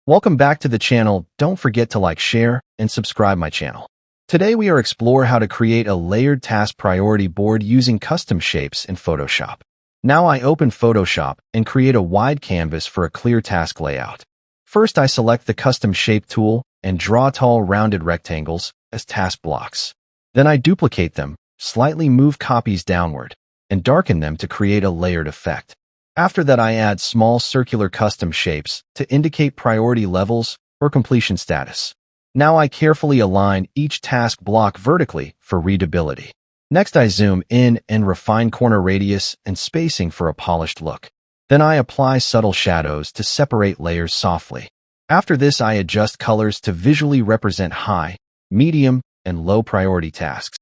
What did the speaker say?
Welcome back to the channel. Don't forget to like, share, and subscribe my channel. Today we are explore how to create a layered task priority board using custom shapes in Photoshop. Now I open Photoshop and create a wide canvas for a clear task layout. First I select the custom shape tool and draw tall rounded rectangles as task blocks. Then I duplicate them, slightly move copies downward, and darken them to create a layered effect. After that I add small circular custom shapes to indicate priority levels or completion status. Now I carefully align each task block vertically for readability. Next I zoom in and refine corner radius and spacing for a polished look. Then I apply subtle shadows to separate layers softly. After this I adjust colors to visually represent high, medium, and low priority tasks.